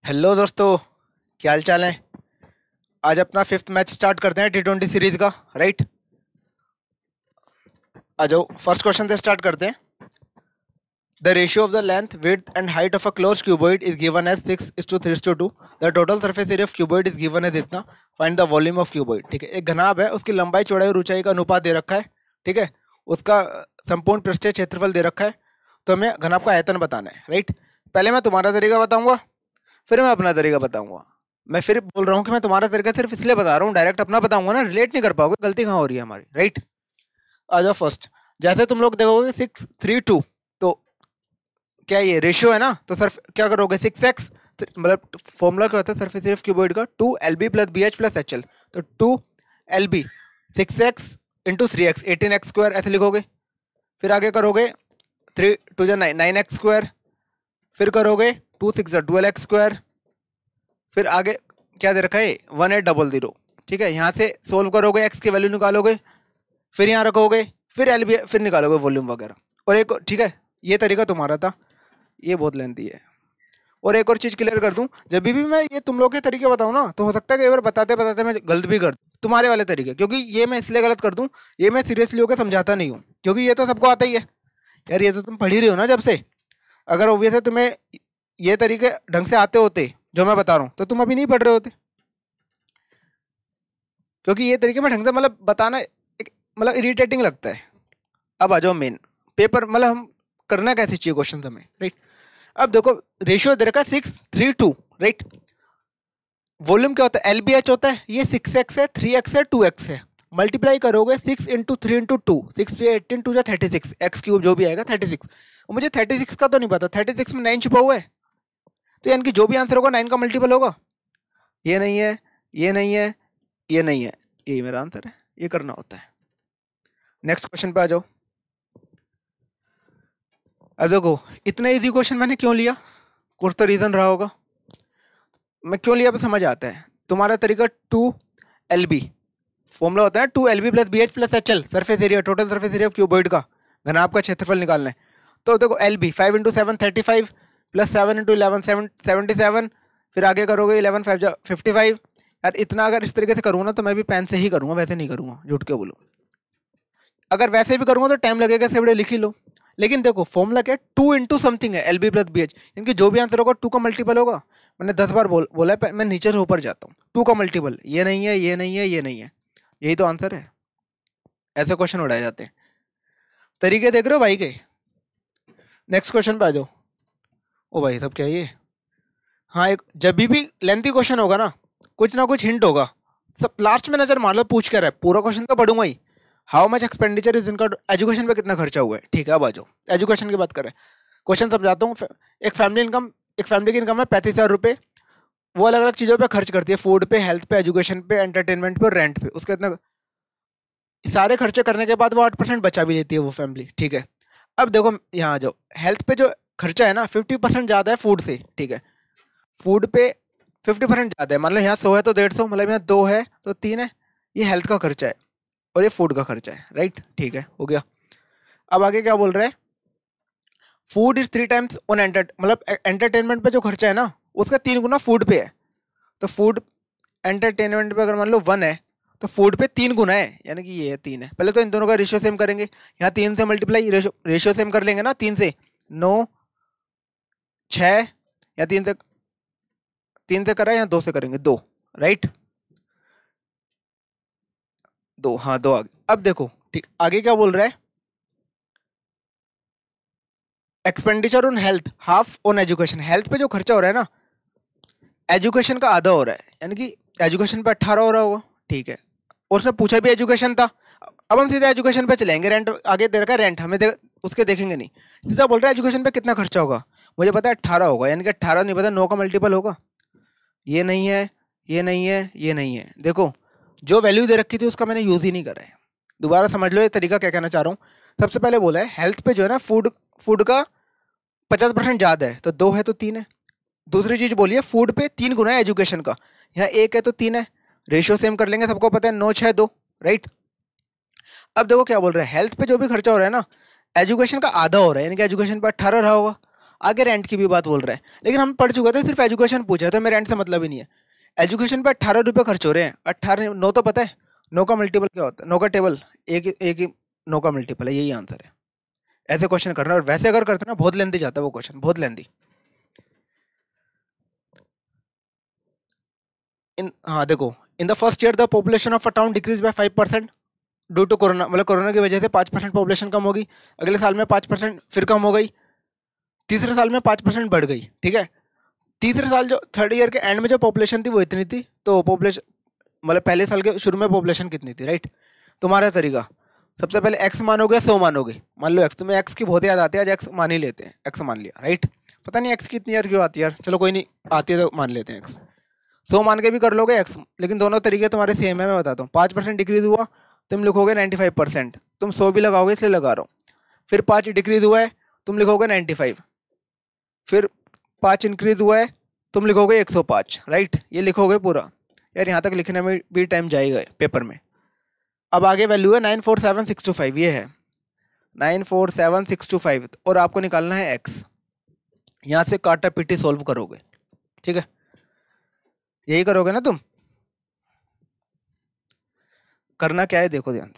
Hello दोस्तों, क्या हाल चाल है। आज अपना फिफ्थ मैच स्टार्ट करते हैं T20 सीरीज का। राइट, आ जाओ, फर्स्ट क्वेश्चन से स्टार्ट करते हैं। The ratio of the length width and height of a close cuboid is given as 6:3:2। The total surface area of cuboid is given as इतना। Find the volume of cuboid. ठीक है, एक घनाभ है, उसकी लंबाई चौड़ाई और ऊंचाई का अनुपात दे रखा है। ठीक है, उसका संपूर्ण पृष्ठीय क्षेत्रफल दे रखा है, तो हमें घनाभ का आयतन बताना है। राइट, पहले मैं तुम्हारा तरीका बताऊंगा, फिर मैं अपना तरीका बताऊंगा। मैं फिर बोल रहा हूँ कि मैं तुम्हारा तरीका सिर्फ इसलिए बता रहा हूँ, डायरेक्ट अपना बताऊंगा ना, रिलेट नहीं कर पाओगे, गलती कहाँ हो रही है हमारी। राइट, आ जाओ फर्स्ट। जैसे तुम लोग देखोगे 6:3:2, तो क्या ये रेशियो है ना, तो सर क्या करोगे 6x, मतलब फॉर्मूला क्या होता है सरफेस एरिया ऑफ क्यूबॉइड का, 2LB + BH + HL। तो 2LB 6x into 3x 18x² ऐसे लिखोगे। फिर आगे करोगे 3 2 9 9x²। फिर करोगे 2 6 12x²। फिर आगे क्या दे रखा है 1800। ठीक है, यहाँ से सोल्व करोगे, एक्स की वैल्यू निकालोगे, फिर यहाँ रखोगे, फिर एल बी, फिर निकालोगे वॉल्यूम वगैरह। और एक, ठीक है, ये तरीका तुम्हारा था, ये बहुत लेंथी है। और एक और चीज़ क्लियर कर दूं, जब भी मैं ये तुम लोग के तरीके बताऊं ना, तो हो सकता है कि एक बार बताते बताते मैं गलत भी कर दूं तुम्हारे वाले तरीके, क्योंकि ये मैं इसलिए गलत कर दूं, ये मैं सीरियसली होकर समझाता नहीं हूँ, क्योंकि ये तो सबको आता ही है यार, ये तो तुम पढ़ ही रहे हो ना जब से। अगर ऑब्वियस है तुम्हें ये तरीके ढंग से आते होते जो मैं बता रहा हूँ, तो तुम अभी नहीं पढ़ रहे होते, क्योंकि ये तरीके में ढंग से मतलब बताना मतलब इरिटेटिंग लगता है। अब आ जाओ मेन पेपर, मतलब हम करना कैसे चाहिए क्वेश्चन हमें। राइट, अब देखो रेशियो दे रखा है 6:3:2। राइट, वॉल्यूम क्या होता है, LBH होता है, ये 6x है, 3x है, 2x है। मल्टीप्लाई करोगे 6 इंटू 3 इंटू 2, 6 3 18 2 36, x³ जो भी आएगा 36। और मुझे 36 का तो नहीं पता, 36 में 9 छुपा हुआ है, तो यानी कि जो भी आंसर होगा 9 का मल्टीपल होगा। ये नहीं है, ये नहीं है, ये नहीं है, यही मेरा आंसर है, ये करना होता है। नेक्स्ट क्वेश्चन पे आ जाओ। अब देखो इतना इजी क्वेश्चन मैंने क्यों लिया, कुछ तो रीजन रहा होगा, मैं क्यों लिया पे समझ आता है। तुम्हारा तरीका 2LB फॉर्मूला होता है 2LB + BH + HL, surface area, total surface area cuboid का घनाभ का क्षेत्रफल निकालना है। तो देखो LB 5 × 7 35 + 7 × 11 77। फिर आगे करोगे 11 5 55। यार इतना अगर इस तरीके से करूँगा ना, तो मैं भी पेन से ही करूँगा, वैसे नहीं करूँगा, झूठ के बोलो। अगर वैसे भी करूँगा तो टाइम लगेगा, से बड़े लिख ही लो। लेकिन देखो फॉर्मूला क्या है, 2 इंटू समथिंग है, LB + BH, इनकी जो भी आंसर होगा 2 का मल्टीपल होगा। मैंने 10 बार बोला है, मैं नीचे से ऊपर जाता हूँ, 2 का मल्टीपल, ये नहीं है, ये नहीं है, ये नहीं है, यही तो आंसर है। ऐसे क्वेश्चन उड़ाए जाते हैं, तरीके देख रहे हो भाई के। नेक्स्ट क्वेश्चन पे आ जाओ। ओ भाई सब क्या है ये, हाँ एक जब भी लेंथी क्वेश्चन होगा ना, कुछ ना कुछ हिंट होगा। सब लास्ट में नजर मार लो पूछ कर है, पूरा क्वेश्चन तो पढ़ूंगा ही। हाउ मच एक्सपेंडिचर इज इनका, एजुकेशन पे कितना खर्चा हुआ है। ठीक है, अब आ जाओ एजुकेशन की बात करें। क्वेश्चन समझाता हूँ। एक फैमिली की इनकम है 35,000 रुपये। वो अलग अलग चीज़ों पे खर्च करती है, फूड पे, हेल्थ पे, एजुकेशन पे, एंटरटेनमेंट पे और रेंट पे। उसका इतना सारे खर्चे करने के बाद वो 8% बचा भी लेती है वो फैमिली। ठीक है, अब देखो यहाँ आ जाओ, हेल्थ पे जो खर्चा है ना 50% ज़्यादा है फूड से। ठीक है, फूड पे 50% ज़्यादा है, मतलब यहाँ 100 है तो 150, मतलब यहाँ 2 है तो 3 है, ये हेल्थ का खर्चा है और ये फूड का खर्चा है। राइट, ठीक है, हो गया। अब आगे क्या बोल रहे हैं, फूड इज 3 टाइम्स ऑन मतलब एंटरटेनमेंट पे जो खर्चा है ना, उसका 3 गुना फूड पे है। तो फूड एंटरटेनमेंट पे अगर मान लो 1 है, तो फूड पे 3 गुना है, यानी कि ये 3 है। पहले तो इन दोनों का रेशियो सेम करेंगे, यहाँ 3 से मल्टीप्लाई, रेशियो सेम कर लेंगे ना, 3 से 9 6, या 3 से करा, यहाँ 2 से करेंगे 2। राइट, 2, हाँ 2 आगे। अब देखो ठीक, आगे क्या बोल रहा है, expenditure on health half on education. Health पे जो खर्चा हो रहा है ना, एजुकेशन का आधा हो रहा है, यानी कि एजुकेशन पे 18 हो रहा होगा। ठीक है, और उसने पूछा भी एजुकेशन था। अब हम सीधे एजुकेशन पे चलेंगे, रेंट आगे दे रखा है, रेंट हमें उसके देखेंगे नहीं, सीधा बोल रहा है एजुकेशन पे कितना खर्चा होगा। मुझे पता है 18 होगा, यानी कि 18 नहीं पता, 9 का मल्टीपल होगा। ये नहीं है, ये नहीं है, ये नहीं है। देखो जो वैल्यू दे रखी थी उसका मैंने यूज़ ही नहीं करा है। दोबारा समझ लो ये तरीका क्या कहना चाह रहा हूँ। सबसे पहले बोला है हेल्थ पे जो है ना, फूड का 50% ज़्यादा है, तो 2 है तो 3 है। दूसरी चीज़ बोलिए, फूड पे 3 गुना है एजुकेशन का, यहाँ 1 है तो 3 है। रेशियो सेम कर लेंगे, सबको पता है 9 6 2। राइट, अब देखो क्या बोल रहे हैं, हेल्थ पे जो भी खर्चा हो रहा है ना, एजुकेशन का आधा हो रहा है, यानी कि एजुकेशन पर 18 रहा होगा, आगे रेंट की भी बात बोल रहा है, लेकिन हम पढ़ चुके थे, सिर्फ एजुकेशन पूछा है, तो हमें रेंट से मतलब ही नहीं है। एजुकेशन पे 18 रुपये खर्च हो रहे हैं। 18 9 तो पता है, 9 का मल्टीपल क्या होता है, 9 का टेबल एक ही 9 का मल्टीपल है, यही आंसर है। ऐसे क्वेश्चन करना, और वैसे अगर करते ना बहुत लेंदी जाता है वो क्वेश्चन, बहुत लेंदी। हाँ देखो, in the first year the population of a town decreases by 5% due to corona, मतलब कोरोना की वजह से 5% पॉपुलेशन कम होगी। अगले साल में 5% फिर कम हो गई। तीसरे साल में 5% बढ़ गई, ठीक है। तीसरे साल जो थर्ड ईयर के एंड में जो पॉपुलेशन थी वो इतनी थी, तो पॉपुलेशन मतलब पहले साल के शुरू में पॉपुलेशन कितनी थी, राइट। तुम्हारा तरीका, सबसे पहले एक्स मानोगे 100 मानोगे, मान लो एक्स, तुम्हें एक्स की बहुत याद आती है, आज एक्स मान ही लेते हैं, एक्स मान लिया, राइट। पता नहीं एक्स की इतनी याद क्यों आती है यार, चलो कोई नहीं, आती है तो मान लेते हैं एक्स। 100 मान के भी कर लोगे एक्स, लेकिन दोनों तरीके तुम्हारे सेम है, मैं बताता हूँ। 5% डिक्रीज हुआ, तुम लिखोगे 95%, तुम 100 भी लगाओगे इसलिए लगा रहा हूँ। फिर 5 डिक्रीज हुआ है, तुम लिखोगे 95। फिर 5 इंक्रीज हुआ है, तुम लिखोगे 105, राइट। ये लिखोगे पूरा, यार यहाँ तक लिखने में भी टाइम जाएगा पेपर में। अब आगे वैल्यू है 947625, ये है 947625, और आपको निकालना है एक्स। यहाँ से काटा पीटी सॉल्व करोगे, ठीक है, यही करोगे ना तुम। करना क्या है देखो ध्यान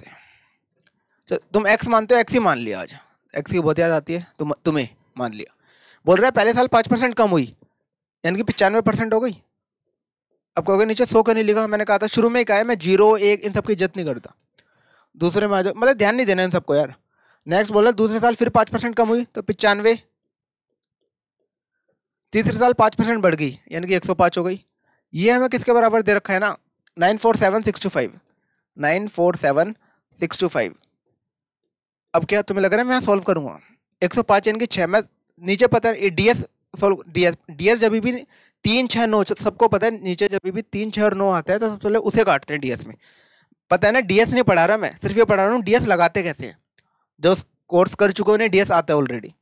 से, तुम एक्स मानते हो, एक्स ही मान लिया आज, एक्स की बहुत याद आती है, तुम्हें मान लिया। बोल रहा है पहले साल 5% कम हुई, यानी कि 95% हो गई। अब कहोगे नीचे 100 क्यों नहीं लिखा, मैंने कहा था शुरू में ही कहा है, मैं 0 1 इन सब की इज्जत नहीं करता। दूसरे में आ जाओ, मतलब ध्यान नहीं देना इन सबको यार। नेक्स्ट बोला दूसरे साल फिर 5% कम हुई तो 95। तीसरे साल 5% बढ़ गई, यानी कि 105 हो गई। ये हमें किसके बराबर दे रखा है ना, 947625, 947625। अब क्या तुम्हें लग रहा है मैं सॉल्व करूंगा, 105 यानी कि 6, मैं नीचे पता है डीएस सॉल्व, डीएस जब भी 3 6 9, सबको पता है नीचे जब भी 3 6 और 9 आता है तो सबसे पहले उसे काटते हैं डीएस में। पता है ना, डीएस नहीं पढ़ा रहा मैं, सिर्फ ये पढ़ा रहा हूँ डीएस लगाते कैसे हैं। जो कोर्स कर चुके उन्हें डीएस आता है ऑलरेडी।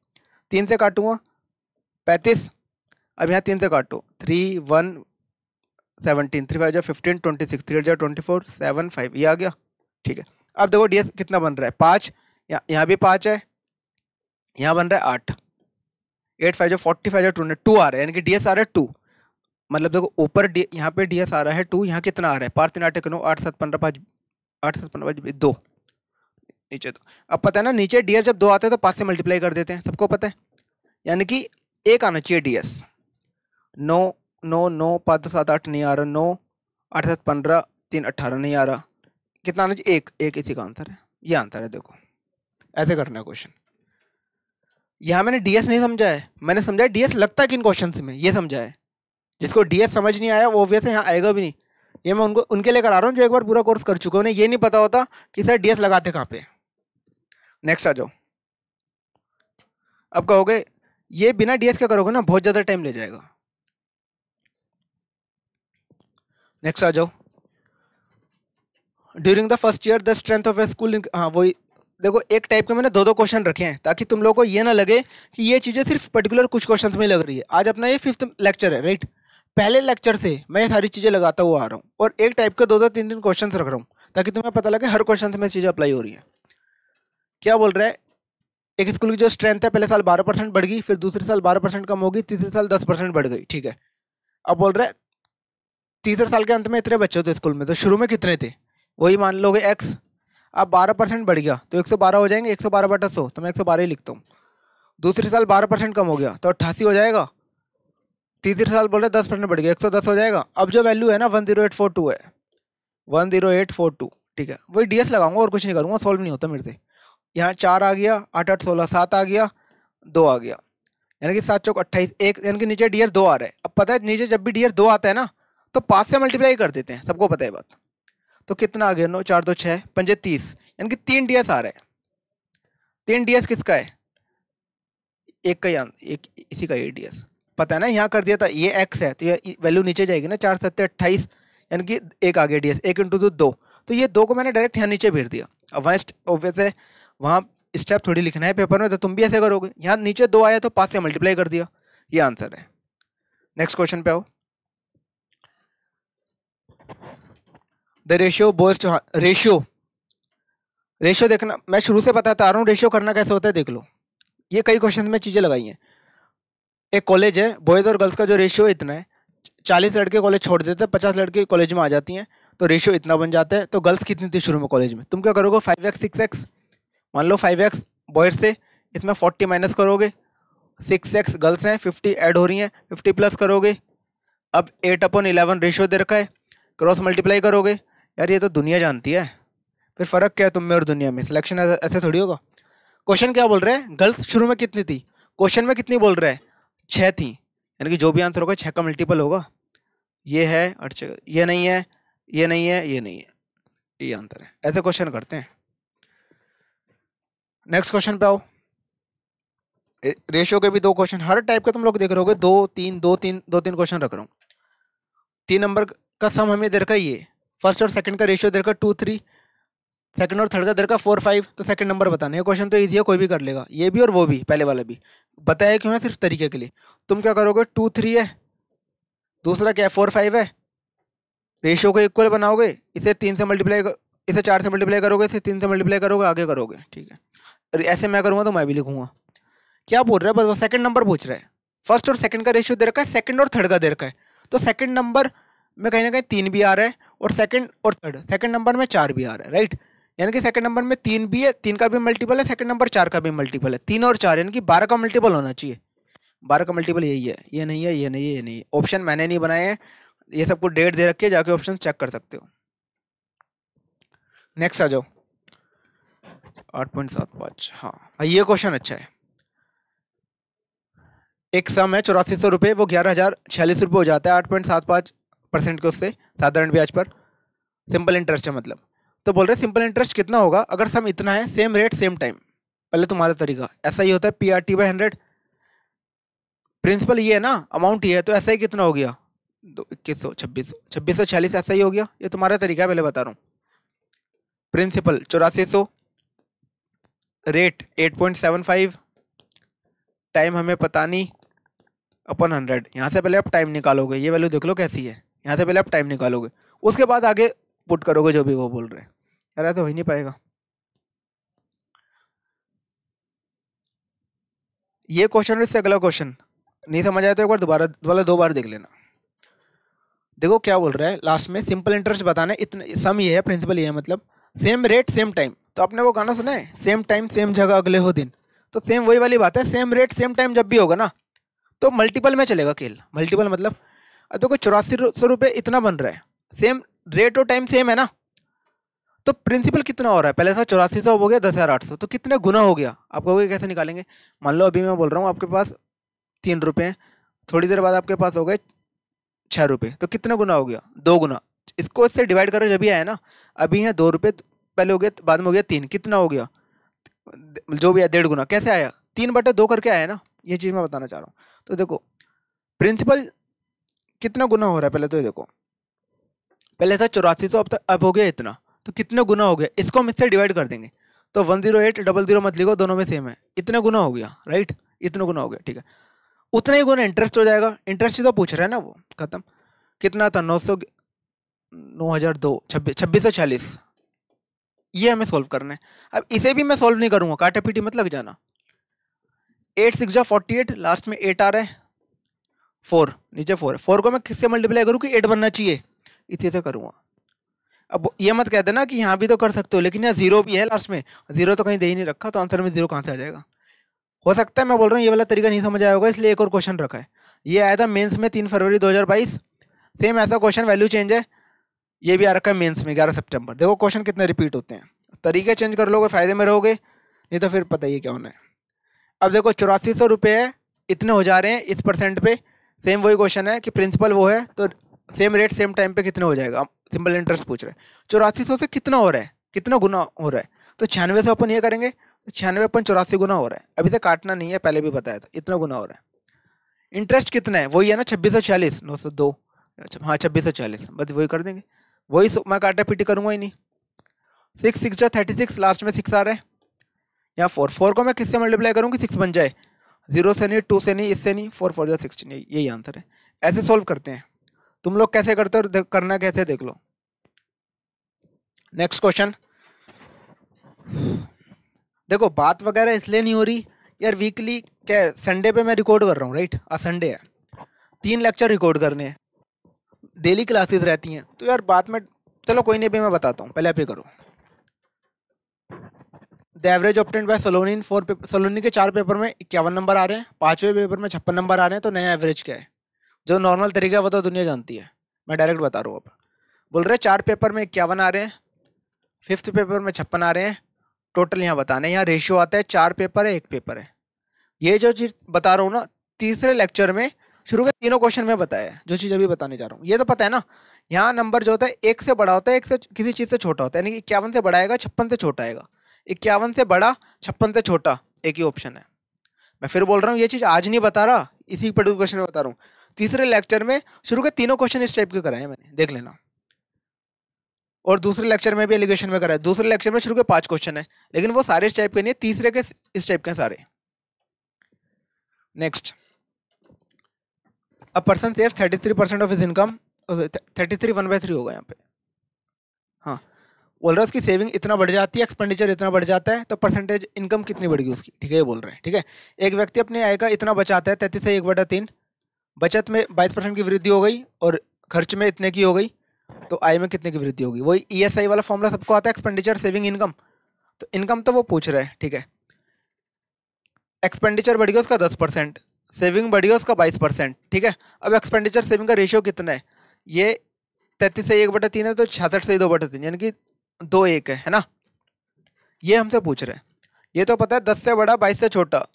3 से काटूंगा 35, अब यहाँ 3 से काटो 3 1 17, 3 5 15 26, 3 8 24 7 5, ये आ गया, ठीक है। अब देखो डीएस कितना बन रहा है, 5, यहाँ भी 5 है, यहाँ बन रहा है 8, 8 5 45 2 आ रहा है, यानी कि डीएस आ रहा है 2। मतलब देखो ऊपर यहाँ पे डीएस आ रहा है 2, यहाँ कितना आ रहा है 5 3 8 9 8 7 15 5, 8 7 15 5 2, नीचे 2। अब पता है ना नीचे डीएस जब 2 आते हैं तो 5 से मल्टीप्लाई कर देते हैं, सबको पता है, यानी कि 1 आना चाहिए डीएस। 9 9 9 5 7 8 नहीं आ रहा, 9 8 7 15 3 18 नहीं आ रहा, कितना आना चाहिए 1, 1 इसी का आंसर है, ये आंसर है। देखो ऐसे करना है क्वेश्चन। यहाँ मैंने डीएस नहीं समझा है, मैंने समझा डीएस लगता है किन क्वेश्चन में, ये समझा है। जिसको डीएस समझ नहीं आया वो ऑब्वियस है यहाँ आएगा भी नहीं। ये मैं उनके लिए करा रहा हूँ जो एक बार पूरा कोर्स कर चुके हैं, उन्हें ये नहीं पता होता कि सर डीएस लगाते कहाँ पे। नेक्स्ट आ जाओ। अब कहोगे ये बिना डीएस के करोगे ना बहुत ज़्यादा टाइम ले जाएगा। नेक्स्ट आ जाओ। During the first year the strength of A school, हाँ वही देखो, एक टाइप के मैंने 2 क्वेश्चन रखे हैं ताकि तुम लोगों को ये ना लगे कि ये चीज़ें सिर्फ पर्टिकुलर कुछ क्वेश्चन में लग रही है। आज अपना ये 5th लेक्चर है, राइट। पहले लेक्चर से मैं ये सारी चीज़ें लगाता हुआ आ रहा हूँ, और एक टाइप के 2 3 क्वेश्चन रख रहा हूँ ताकि तुम्हें पता लगे हर क्वेश्चन में चीज़ें अप्लाई हो रही है। क्या बोल रहा है, एक स्कूल की जो स्ट्रेंथ है पहले साल 12% बढ़ गई, फिर दूसरे साल 12% कम होगी, तीसरे साल 10% बढ़ गई, ठीक है। अब बोल रहा है तीसरे साल के अंत में इतने बच्चे थे स्कूल में, तो शुरू में कितने थे वही मान लोगे एक्स। अब 12% बढ़ गया तो 112 हो जाएंगे, 112/100, तो मैं 112 ही लिखता हूँ। दूसरे साल 12% कम हो गया तो 88 हो जाएगा। तीसरे साल बोल रहे 10% बढ़ गया, 110 हो जाएगा। अब जो वैल्यू है ना 10842 है, 10842, ठीक है। वही डीएस लगाऊंगा और कुछ नहीं करूँगा, सॉल्व नहीं होता मेरे से। यहाँ 4 आ गया, 8 8 16, 7 आ गया, 2 आ गया, यानी कि 7 चौक 28, 1, यानी कि नीचे डीएस 2 आ रहा है। अब पता है नीचे जब भी डीएस 2 आता है ना तो 5 से मल्टीप्लाई कर देते हैं, सबको पता है बात। तो कितना आ गया, 9 4 2 6 5 30, यानी कि 3 डीएस आ रहा है। 3 डीएस किसका है, एक का, एक इसी का ये डीएस पता है ना, यहाँ कर दिया था, ये एक्स है तो ये वैल्यू नीचे जाएगी ना, 4 7 28, यानी कि 1 आ गया डीएस, 1 × 2 तो ये 2 को मैंने डायरेक्ट यहाँ नीचे भेज दिया। अब वहाँ ऑब्वियस वहाँ स्टेप थोड़ी लिखना है पेपर में, तो तुम भी ऐसे करोगे, यहाँ नीचे 2 आया तो 5 से मल्टीप्लाई कर दिया, ये आंसर है। नेक्स्ट क्वेश्चन पे आओ। The ratio bores to, ratio देखना, मैं शुरू से बताता आ रहा हूँ रेशियो करना कैसे होता है, देख लो। ये कई क्वेश्चन में चीज़ें लगाई हैं। एक कॉलेज है, बॉयज़ और गर्ल्स का जो रेशियो इतना है, 40 लड़के कॉलेज छोड़ देते हैं, 50 लड़के कॉलेज में आ जाती हैं, तो रेशियो इतना बन जाता है। तो गर्ल्स कितनी थी शुरू में कॉलेज में? तुम क्या करोगे? 5x 6x, मान लो 5x बॉयज़ से, इसमें 40 माइनस करोगे, 6x गर्ल्स हैं, 50 ऐड हो रही हैं, 50 प्लस करोगे। अब 8/11 रेशियो दे रखा है, क्रॉस मल्टीप्लाई करोगे। यार ये तो दुनिया जानती है, फिर फ़र्क क्या है तुम में और दुनिया में? सिलेक्शन ऐसे थोड़ी होगा। क्वेश्चन क्या बोल रहे हैं? गर्ल्स शुरू में कितनी थी? क्वेश्चन में कितनी बोल रहा है? 6 थी, यानी कि जो भी आंसर होगा 6 का मल्टीपल होगा। ये है और ये नहीं है, ये नहीं है, ये नहीं है, ये आंसर है। ऐसे क्वेश्चन करते हैं। नेक्स्ट क्वेश्चन पे आओ। रेशियो के भी 2 क्वेश्चन, हर टाइप के तुम लोग देख रहे होगे, 2 3 2 3 2 3 क्वेश्चन रख रहा हूँ। 3 नंबर का सम हमें दे रखा है, ये फर्स्ट और सेकंड का रेशियो दे रखा 2 3, सेकंड और थर्ड का दे रखा 4 5। तो सेकंड नंबर बताना है। क्वेश्चन तो ईजी है, कोई भी कर लेगा, ये भी और वो भी, पहले वाला भी। बताया क्यों है? सिर्फ तरीके के लिए। तुम क्या करोगे? 2 3 है, दूसरा क्या है? 4 5 है, रेशियो को इक्वल बनाओगे, इसे 3 से मल्टीप्लाई, इसे 4 से मल्टीप्लाई करोगे, इसे 3 से मल्टीप्लाई करोगे, आगे करोगे, ठीक है। और ऐसे मैं करूँगा तो मैं भी लिखूंगा। क्या बोल रहा है? बस वो सेकंड नंबर पूछ रहा है। फर्स्ट और सेकंड का रेशियो दे रखा है, सेकंड और थर्ड का दे रखा है, तो सेकंड नंबर में कहीं ना कहीं 3 भी आ रहा है, और सेकंड और थर्ड, सेकंड नंबर में 4 भी आ रहा है, राइट। यानी कि सेकंड नंबर में 3 भी है, 3 का भी मल्टीपल है, सेकंड नंबर 4 का भी मल्टीपल है। 3 और 4 यानी कि 12 का मल्टीपल होना चाहिए। 12 का मल्टीपल यही है, ये नहीं है, ये नहीं है, ये नहीं है। ऑप्शन मैंने नहीं बनाए हैं, ये सबको डेट दे रखी है, जाके ऑप्शन चेक कर सकते हो। नेक्स्ट आ जाओ। 8.75, हाँ ये क्वेश्चन अच्छा है। एक सम है 8400 रुपये, वो 11,046 रुपये हो जाता है 8.75% के उससे, साधारण ब्याज पर, सिंपल इंटरेस्ट है मतलब। तो बोल रहे सिंपल इंटरेस्ट कितना होगा अगर सम इतना है, सेम रेट सेम टाइम। पहले तुम्हारा तरीका ऐसा ही होता है, PRT/100, प्रिंसिपल ये है ना, अमाउंट ये है, तो ऐसा ही कितना हो गया? 2100 2646 ऐसा ही हो गया। ये तुम्हारा तरीका है, पहले बता रहा हूँ। प्रिंसिपल 8400, रेट 8.75, टाइम हमें पता नहीं, अपन 100। यहाँ से पहले आप टाइम निकालोगे, ये वैल्यू देख लो कैसी है, यहाँ से पहले आप टाइम निकालोगे, उसके बाद आगे पुट करोगे जो भी वो बोल रहे हैं। यार तो हो ही नहीं पाएगा। ये क्वेश्चन और इससे अगला क्वेश्चन नहीं समझ आया तो एक बार दोबारा 2 बार देख लेना। देखो क्या बोल रहा है लास्ट में, सिंपल इंटरेस्ट बताना है, इतने सम ये है, प्रिंसिपल ये है, मतलब सेम रेट सेम टाइम। तो आपने वो गाना सुना है, सेम टाइम सेम जगह अगले हो दिन, तो सेम वही वाली बात है। सेम रेट सेम टाइम जब भी होगा ना, तो मल्टीपल में चलेगा खेल। मल्टीपल मतलब, अब देखो 8400 रुपये इतना बन रहा है, सेम रेट और टाइम सेम है ना, तो प्रिंसिपल कितना हो रहा है? पहले था 8400, हो गया 10,800, तो कितने गुना हो गया? आप कहोगे कैसे निकालेंगे? मान लो अभी मैं बोल रहा हूँ आपके पास 3 रुपये हैं, थोड़ी देर बाद आपके पास हो गए 6 रुपये, तो कितने गुना हो गया? 2 गुना। इसको इससे डिवाइड करो, जब भी आया ना, अभी है 2 रुपये, पहले हो गया, बाद में हो गया 3, कितना हो गया? जो भी है 1.5 गुना। कैसे आया? 3/2 करके आया ना, ये चीज़ मैं बताना चाह रहा हूँ। तो देखो प्रिंसिपल कितना गुना हो रहा है, पहले तो ये देखो, पहले था 8400, अब हो गया इतना, तो कितने गुना हो गया? इसको हम इससे डिवाइड कर देंगे, तो 10800 मत लिखो, दोनों में सेम है, इतने गुना हो गया, राइट, इतना गुना हो गया, ठीक है। उतना ही गुना इंटरेस्ट हो जाएगा, इंटरेस्ट ही तो पूछ रहा है ना वो। खत्म। कितना था? 9,002, 2640, ये हमें सोल्व करना है। अब इसे भी मैं सोल्व नहीं करूंगा, काटा पीटी मत लग जाना। 8 6 48, लास्ट में 8 आ रहा है, 4 नीचे 4 है, 4 को मैं किससे मल्टीप्लाई करूँ कि 8 बनना चाहिए? इसी से करूँगा। अब ये मत कह देना कि यहाँ भी तो कर सकते हो, लेकिन यहाँ 0 भी है लास्ट में, 0 तो कहीं दे ही नहीं रखा, तो आंसर में 0 कहाँ से आ जाएगा? हो सकता है मैं बोल रहा हूँ ये वाला तरीका नहीं समझ आया होगा, इसलिए एक और क्वेश्चन रखा है। ये आया था मेंस में 3 फरवरी 2022, सेम ऐसा क्वेश्चन, वैल्यू चेंज है, ये भी आ रखा है मेंस में 11 सितंबर। देखो क्वेश्चन कितने रिपीट होते हैं, तरीके चेंज कर लोगे फायदे में रहोगे, नहीं तो फिर पता ही क्या होना है। अब देखो 8400 रुपये है, इतने हो जा रहे हैं इस परसेंट पे, सेम वही क्वेश्चन है कि प्रिंसिपल वो है, तो सेम रेट सेम टाइम पे कितने हो जाएगा? सिंपल इंटरेस्ट पूछ रहे हैं। 8400 से कितना हो रहा है, कितना गुना हो रहा है? तो 96 से अपन ये करेंगे, तो 96/84 गुना हो रहा है। अभी तक काटना नहीं है, पहले भी बताया था, इतना गुना हो रहा है। इंटरेस्ट कितना है? वही है ना 2640, 902, हाँ 2640, बस वही कर देंगे, वही मैं काटा पीटी करूँगा ही नहीं। 6 6 जा 36, लास्ट में 6 आ रहा है, यहाँ 4 को मैं किससे मल्टीप्लाई करूँ कि 6 बन जाए? 0 से नहीं, 2 से नहीं, इससे नहीं, 4 4 जा 16, यही आंसर है। ऐसे सोल्व करते हैं। तुम लोग कैसे करते हो, करना कैसे देख लो। Next question. देखो बात वगैरह इसलिए नहीं हो रही यार वीकली क्या है, संडे पे मैं रिकॉर्ड कर रहा हूँ राइट, आज संडे है, 3 लेक्चर रिकॉर्ड करने हैं, डेली क्लासेस रहती हैं, तो यार बाद में चलो कोई नहीं, भी मैं बताता हूँ, पहले आप ये करो। The average obtained by Saloni in 4 paper, Saloni के 4 पेपर में 51 नंबर आ रहे हैं, 5वें पेपर में 56 नंबर आ रहे हैं, तो नया एवरेज क्या है? जो नॉर्मल तरीका है वो तो दुनिया जानती है, मैं डायरेक्ट बता रहा हूँ। अब बोल रहे 4 पेपर में 51 आ रहे हैं, 5th पेपर में 56 आ रहे हैं, टोटल यहाँ बताना है। यहाँ रेशियो आता है 4 पेपर है 1 पेपर है। ये जो चीज़ बता रहा हूँ ना, तीसरे लेक्चर में शुरू के तीनों क्वेश्चन में बताया है, जो चीज़ अभी बताने जा रहा हूँ। ये तो पता है ना, यहाँ नंबर जो होता है 1 से बड़ा होता है, 1 से किसी चीज़ से छोटा होता है, यानी कि 51 से बड़ा आएगा, 56 से छोटा आएगा। 51 से बड़ा, 56 से छोटा, एक ही ऑप्शन है। मैं फिर बोल रहा हूँ, ये चीज़ आज नहीं बता रहा, इसी पर्टिकुलर क्वेश्चन में बता रहा हूँ। तीसरे लेक्चर में शुरू के तीनों क्वेश्चन इस टाइप के कराए हैं मैंने, देख लेना। और दूसरे लेक्चर में भी एलिगेशन में कराया। दूसरे लेक्चर में शुरू के 5 क्वेश्चन है, लेकिन वो सारे इस टाइप के नहीं है, तीसरे के इस टाइप के सारे। Next, a person saves 33% of his income, 33 1/3 होगा यहाँ पे। हाँ, बोल रहा है उसकी सेविंग इतना बढ़ जाती है, एक्सपेंडिचर इतना बढ़ जाता है, तो परसेंटेज इनकम कितनी बढ़ेगी उसकी, ठीक है, ये बोल रहे हैं। ठीक है, एक व्यक्ति अपने आय का इतना बचाता है, 33 से 1/3, बचत में 22% की वृद्धि हो गई और खर्च में इतने की हो गई, तो आय में कितने की वृद्धि होगी? वही ESI वाला फॉर्मूला सबको आता है, एक्सपेंडिचर सेविंग इनकम। तो इनकम तो वो पूछ रहा है, ठीक है। एक्सपेंडिचर बढ़ गया उसका 10%, सेविंग बढ़ गया उसका 22%, ठीक है। अब एक्सपेंडिचर सेविंग का रेशियो कितना है? ये 33 से 1/3 है, तो 66 से 2/3, यानी कि 2:1 है ना। ये हमसे पूछ रहे हैं। ये तो पता है 10 से बड़ा 22 से छोटा,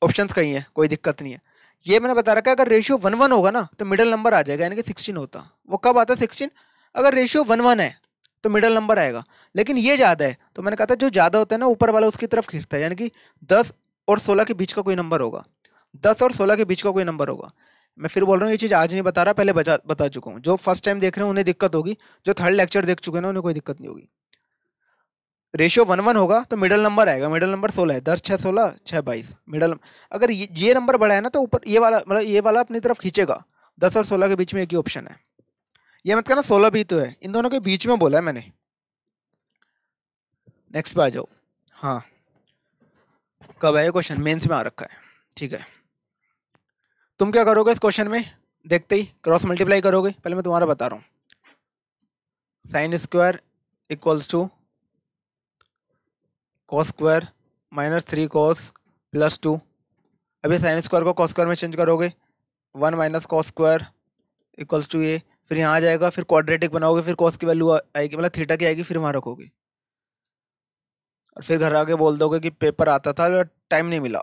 ऑप्शंस कहीं है, कोई दिक्कत नहीं है। ये मैंने बता रखा है, अगर रेशियो 1:1 होगा ना तो मिडिल नंबर आ जाएगा, यानी कि 16 होता। वो कब आता है 16? अगर रेशियो 1:1 है तो मिडिल नंबर आएगा। लेकिन ये ज़्यादा है, तो मैंने कहा था जो ज़्यादा होता है ना ऊपर वाला उसकी तरफ खींचता है, यानी कि 10 और 16 के बीच का कोई नंबर होगा, 10 और 16 के बीच का कोई नंबर होगा। मैं फिर बोल रहा हूँ, ये चीज़ आज नहीं बता रहा, पहले बता चुका हूँ। जो फर्स्ट टाइम देख रहे हैं उन्हें दिक्कत होगी, जो थर्ड लेक्चर देख चुके हैं ना उन्हें कोई दिक्कत नहीं होगी। रेशियो 1:1 होगा तो मिडल नंबर आएगा, मिडल नंबर 16 है, 10 6 16 6 22 मिडल। अगर ये नंबर बड़ा है ना तो ऊपर ये वाला, मतलब ये वाला अपनी तरफ खींचेगा। 10 और 16 के बीच में एक ही ऑप्शन है। ये मत कहना 16 भी तो है, इन दोनों के बीच में बोला है मैंने। नेक्स्ट पे आ जाओ। हाँ, कब है ये क्वेश्चन? मेंस में आ रखा है, ठीक है। तुम क्या करोगे इस क्वेश्चन में? देखते ही क्रॉस मल्टीप्लाई करोगे। पहले मैं तुम्हारा बता रहा हूँ। Sine square equals to cos square minus 3 cos plus 2। अभी साइन स्क्वायर को कॉस स्क्वायर में चेंज करोगे, 1 minus cos square equals to ये। फिर यहाँ आ जाएगा, फिर क्वाड्रेटिक बनाओगे, फिर कॉस की वैल्यू आएगी, मतलब थीटा की आएगी, फिर वहाँ रखोगे और फिर घर आके बोल दोगे कि पेपर आता था, टाइम नहीं मिला।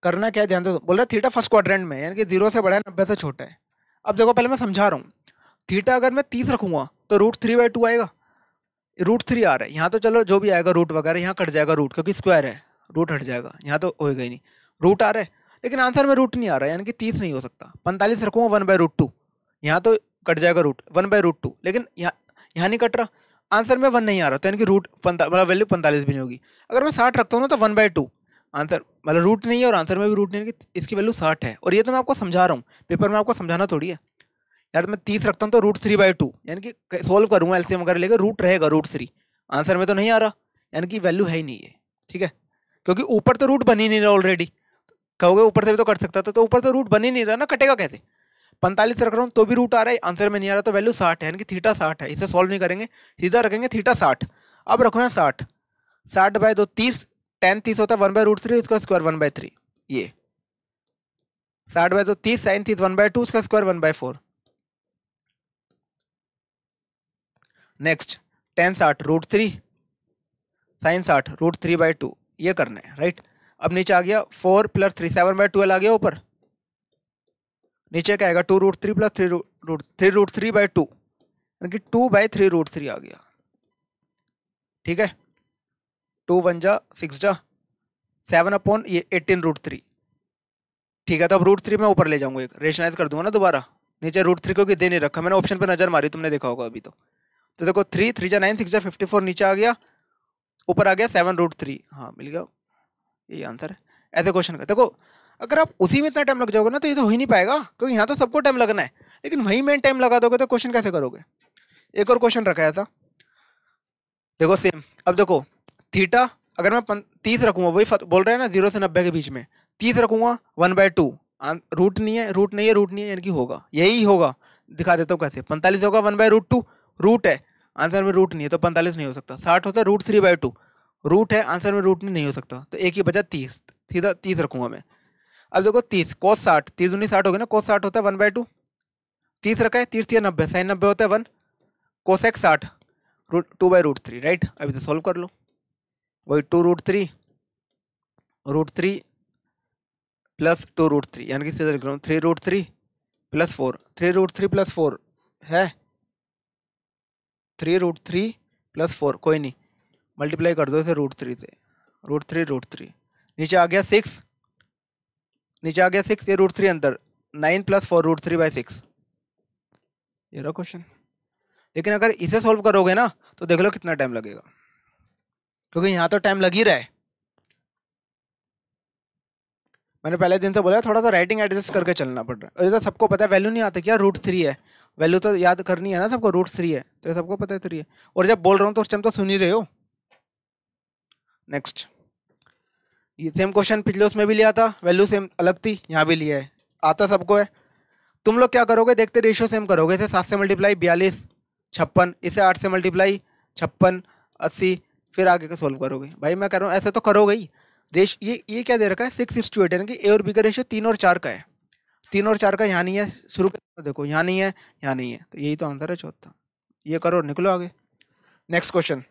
करना क्या है ध्यान दो। बोल रहा है थीटा फर्स्ट क्वाड्रेंट में, यानी कि 0 से बड़ा है, 90 से छोटा है। अब देखो पहले मैं समझा रहा हूँ। थीटा अगर मैं 30 रखूँगा तो √3/2 आएगा। √3 आ रहा है यहाँ, तो चलो जो भी आएगा रूट वगैरह यहाँ कट जाएगा, रूट क्योंकि स्क्वायर है, रूट हट जाएगा, यहाँ तो होएगा ही नहीं। रूट आ रहा है, लेकिन आंसर में रूट नहीं आ रहा है, यानी कि 30 नहीं हो सकता। 45 रखूँगा 1/√2, यहाँ तो कट जाएगा रूट 1/√2, लेकिन यहाँ नहीं कट रहा, आंसर में 1 नहीं आ रहा, तो यानी कि रूट मतलब वैल्यू 45 भी नहीं होगी। अगर मैं 60 रखता हूँ ना तो 1/2 आंसर, मतलब रूट नहीं है और आंसर में भी रूट नहीं है, कि इसकी वैल्यू 60 है। और ये तो मैं आपको समझा रहा हूँ, पेपर में आपको समझाना थोड़ी है यार। मैं 30 रखता हूँ तो √3/2, यानी कि सोल्व करूँगा एलसीएम वगैरह लेकर, रूट रहेगा √3, आंसर में तो नहीं आ रहा, यानी कि वैल्यू है ही नहीं है, ठीक है। क्योंकि ऊपर तो रूट बन ही नहीं रहा ऑलरेडी। कहोगे ऊपर से भी तो कर सकता था, तो ऊपर तो रूट बन ही नहीं रहा ना, कटेगा कैसे? 45 रख रहा हूँ तो भी रूट आ रहा है, आंसर में नहीं आ रहा, तो वैल्यू 60 है, यानी कि थीटा 60 है। इसे सॉल्व नहीं करेंगे, सीधा रखेंगे थीटा 60। अब रखो यहाँ 60, 60/2 30, tan 30 होता है 1/√3, इसका स्क्वायर 1/3। ये 60/2 30, साइन 30 1/2, उसका स्क्वायर 1/4। नेक्स्ट, tan 60 √3, साइन 60 √3/2, ये करना है राइट। अब नीचे आ गया 4 + 3 7/12 आ गया ऊपर। नीचे क्या आएगा 2√3 + 3√3/2, यानी कि 2/3√3 आ गया, ठीक है। 2 1 जा 6 जा 7/18√3, ठीक है। तो अब √3 मैं ऊपर ले जाऊंगा, एक रेशनलाइज कर दूंगा ना दोबारा। नीचे √3 क्योंकि दे नहीं रखा मैंने, ऑप्शन पे नजर मारी, तुमने देखा होगा अभी। तो देखो 3 3 जा 9 6 जा 54, नीचे आ गया, ऊपर आ गया 7√3। हाँ मिल गया, यही आंसर है। ऐसे क्वेश्चन का देखो, अगर आप उसी में इतना टाइम लग जाओगे ना तो ये तो हो ही नहीं पाएगा, क्योंकि यहाँ तो सबको टाइम लगना है, लेकिन वहीं में टाइम लगा दोगे तो क्वेश्चन कैसे करोगे? एक और क्वेश्चन रखा था, देखो सेम। अब देखो थीटा अगर मैं 30 रखूंगा, वही बोल रहे हैं ना 0 से 90 के बीच में, 30 रखूंगा 1/2, रूट नहीं है, रूट नहीं है, रूट नहीं है, यानी कि होगा, यही होगा। दिखा देता हूँ कैसे। 45 होगा 1/√2, रूट है, आंसर में रूट नहीं है तो 45 नहीं हो सकता। 60 होता है √3/2, रूट है, आंसर में रूट नहीं हो सकता, तो एक ही बचा 30, सीधा 30 रखूंगा मैं। अब देखो 30 cos 60, 30 दूनी 60 हो गई ना, cos 60 होता है 1/2, 30 रखा है, 30 या 90, sin 90 होता है 1, cosec 60 2/√3, राइट। अभी तो सॉल्व कर लो, वही 2√3 प्लस 2√3, यानी कि सीधा लिख रहा हूँ 3√3 प्लस 4, 3√3 प्लस 4 है, 3√3 प्लस 4, कोई नहीं, मल्टीप्लाई कर दो इसे √3 से, √3, नीचे आ गया 6, नीचे आ गया 6, ये √3 अंदर, 9 प्लस 4 √3/6, ये रहा क्वेश्चन। लेकिन अगर इसे सॉल्व करोगे ना तो देख लो कितना टाइम लगेगा, क्योंकि यहाँ तो टाइम लग ही रहा है। मैंने पहले दिन से बोला थोड़ा सा राइटिंग एडजस्ट करके चलना पड़ रहा है, और ये तो सबको पता है, वैल्यू नहीं आता क्या, √3 है, वैल्यू तो याद करनी है ना सबको, √3 है तो सबको पता है 3 है, और जब बोल रहा हूँ तो उस टाइम तो सुन ही रहे हो। नेक्स्ट, ये सेम क्वेश्चन पिछले उसमें भी लिया था, वैल्यू सेम अलग थी, यहाँ भी लिया है, आता सबको है। तुम लोग क्या करोगे, देखते रेशियो सेम करोगे, इसे 7 से मल्टीप्लाई 42 56, इसे 8 से मल्टीप्लाई 56 80, फिर आगे का सोल्व करोगे। भाई मैं कर रहा हूँ ऐसे तो करोगे ही। ये क्या दे रखा है 6:8, यानी कि ए और बी का रेशियो 3 और 4 का है, 3 और 4 का यहाँ नहीं है, शुरू के देखो यहाँ नहीं है, यहाँ नहीं है, तो यही तो आंसर है चौथा। ये करो और निकलो आगे। नेक्स्ट क्वेश्चन,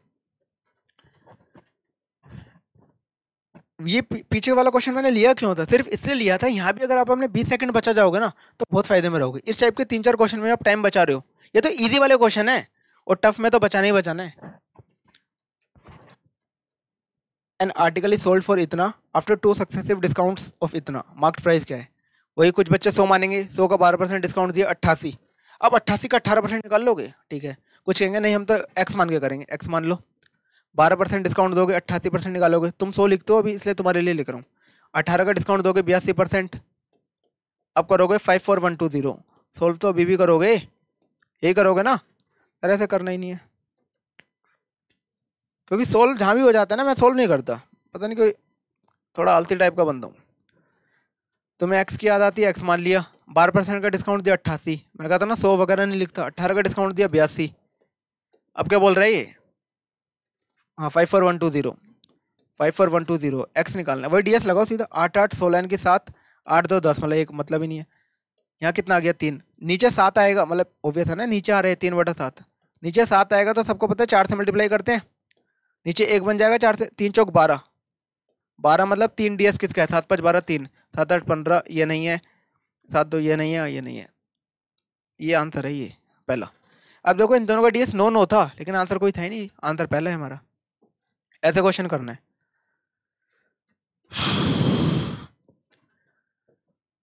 ये पीछे वाला क्वेश्चन मैंने लिया क्यों था, सिर्फ इसलिए लिया था, यहाँ भी अगर आप अपने 20 सेकंड बचा जाओगे ना तो बहुत फायदे में रहोगे। इस टाइप के 3-4 क्वेश्चन में आप टाइम बचा रहे हो, ये तो इजी वाले क्वेश्चन है, और टफ में तो बचाना ही बचाना है। An article is sold for इतना आफ्टर 2 सक्सेसिव डिस्काउंट्स ऑफ इतना, मार्क्ड प्राइस क्या है। वही कुछ बच्चे 100 मानेंगे, 100 का 12% डिस्काउंट दिया 88, अब 88 का 18% निकाल लोगे, ठीक है। कुछ कहेंगे नहीं हम तो एक्स मान के करेंगे, एक्स मान लो, 12% डिस्काउंट दोगे 88% निकालोगे, तुम 100 लिखते हो अभी इसलिए तुम्हारे लिए लिख रहा हूँ, 18 का डिस्काउंट दोगे 82%, अब करोगे 54120, सोल्व तो अभी भी करोगे, यही करोगे ना, अरे ऐसे करना ही नहीं है, क्योंकि सोल्व जहाँ भी हो जाता है ना मैं सोल्व नहीं करता, पता नहीं कोई थोड़ा आलसी टाइप का बंदा हूँ। तुम्हें एक्स की याद आती है, एक्स मान लिया, 12% का डिस्काउंट दिया 88, मैंने कहा था ना 100 वगैरह नहीं लिखता, 18 का डिस्काउंट दिया 82, अब क्या बोल रहा है ये, हाँ 54120 एक्स निकालना है, वही ds लगाओ सीधा, 8 8 16 की 7 8 2 10, मतलब एक मतलब ही नहीं है। यहाँ कितना आ गया 3, नीचे 7 आएगा, मतलब ऑब्वियस है ना, नीचे आ रहे हैं 3/7, नीचे 7 आएगा तो सबको पता है 4 से मल्टीप्लाई करते हैं, नीचे 1 बन जाएगा, 4 से 3 चौक 12, 12 मतलब 3 ds किसका है, 7 5 12 3, 7 8 15, ये नहीं है, 7 2 ये नहीं है, ये नहीं है, ये आंसर है ये पहला। अब देखो इन दोनों का ds 9 9 था, लेकिन आंसर कोई था ही नहीं, आंसर पहला है हमारा। ऐसे क्वेश्चन करना है।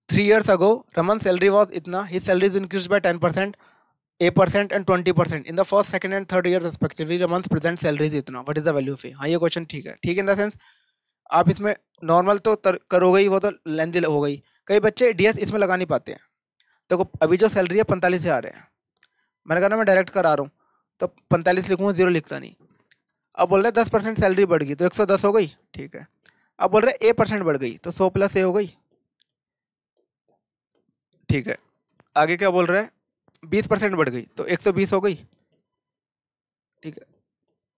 3 years ago, Raman's salary was इतना, his salary is increased by 10%, 8% and 20% in the first, second and third year respectively. Raman's present salary is इतना, what is the value of A? हाँ ये क्वेश्चन ठीक है, ठीक in the sense आप इसमें normal तो करोगे ही, वो तो लेंथी हो गई, कई बच्चे ds इसमें लगा नहीं पाते हैं। तो अभी जो सैलरी है 45 से आ रहे हैं, मैंने कहा ना मैं डायरेक्ट करा रहा हूँ, तो 45 लिखूँगा, 0 लिखता नहीं। अब बोल रहे 10% सैलरी बढ़ गई तो 110 हो गई, ठीक है। अब बोल रहे A% बढ़ गई तो 100 + A हो गई, ठीक है। आगे क्या बोल रहा है, 20% बढ़ गई तो 120 हो गई, ठीक है।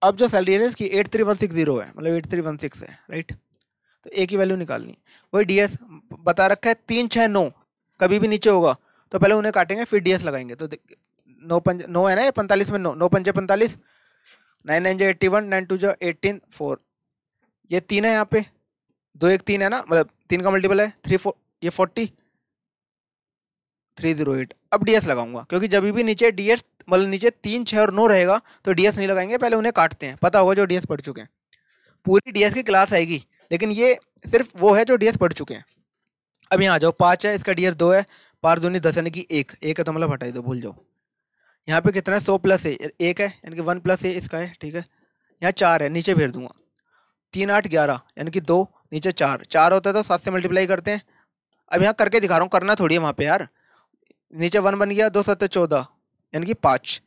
अब जो सैलरी है ना इसकी 83160 है, मतलब 8316 है, राइट। तो ए की वैल्यू निकालनी, वही ds बता रखा है 3 6 9 कभी भी नीचे होगा तो पहले उन्हें काटेंगे फिर ds लगाएंगे, तो 9 है ना, 45 में 9 9 5 45, 9 9 81, 9 2 18 4, ये 3 है यहाँ पे, 2 1 3 है ना, मतलब 3 का मल्टीपल है 3 4, ये 40 308। अब ds लगाऊंगा, क्योंकि जब भी नीचे ds मतलब नीचे 3 6 और 9 रहेगा तो ds नहीं लगाएंगे, पहले उन्हें काटते हैं, पता होगा जो ds पढ़ चुके हैं, पूरी ds की क्लास आएगी, लेकिन ये सिर्फ वो है जो ds पढ़ चुके हैं। अब यहाँ आ जाओ, 5 है, इसका ds 2 है, 5 दूनी 10 यानी कि 1 है तो मतलब हटाई दो, भूल जाओ। यहाँ पे कितना है 100 + A 1 है, यानी कि 1 + A इसका है, ठीक है। यहाँ 4 है, नीचे भेज दूंगा, 3 8 11 यानी कि 2, नीचे 4 होता है तो 7 से मल्टीप्लाई करते हैं। अब यहाँ करके दिखा रहा हूँ, करना थोड़ी है वहाँ पे यार, नीचे 1 बन गया, 2 7 14 यानी कि 5,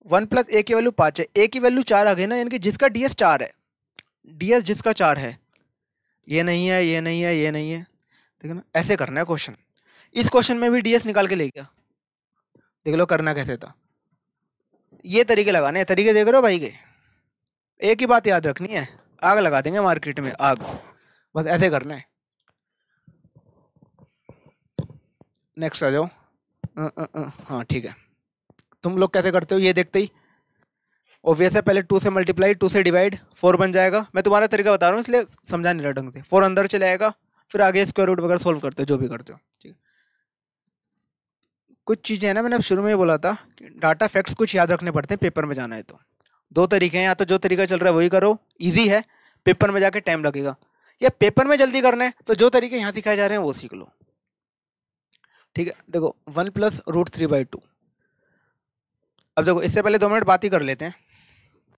1 + A की वैल्यू 5 है, A की वैल्यू 4 आ गई ना, यानी कि जिसका ds 4 है ds जिसका 4 है, ये नहीं है, ये नहीं है, ये नहीं है, ठीक है ना, ऐसे करना है क्वेश्चन। इस क्वेश्चन में भी ds निकाल के ले गया, देख लो करना कैसे था। ये तरीके लगाने हैं, तरीके देख रहे हो भाई के, एक ही बात याद रखनी है, आग लगा देंगे मार्केट में, आग, बस ऐसे करना है। नेक्स्ट आ जाओ। हाँ ठीक है, तुम लोग कैसे करते हो ये देखते ही ऑब्वियस है, पहले 2 से मल्टीप्लाई, 2 से डिवाइड, 4 बन जाएगा। मैं तुम्हारा तरीका बता रहा हूँ इसलिए समझा नहीं रहा ढंग से। 4 अंदर चले आएगा, फिर आगे स्क्वायर रूट वगैरह सोल्व करते हो, जो भी करते हो, ठीक है। कुछ चीज़ें हैं ना, मैंने शुरू में ही बोला था कि डाटा फैक्ट्स कुछ याद रखने पड़ते हैं पेपर में जाना है तो। 2 तरीके हैं, या तो जो तरीका चल रहा है वही करो, ईजी है, पेपर में जाके टाइम लगेगा, या पेपर में जल्दी करना है तो जो तरीके यहाँ सिखाए जा रहे हैं वो सीख लो, ठीक है। देखो 1 + √3/2। अब देखो इससे पहले 2 मिनट बात ही कर लेते हैं,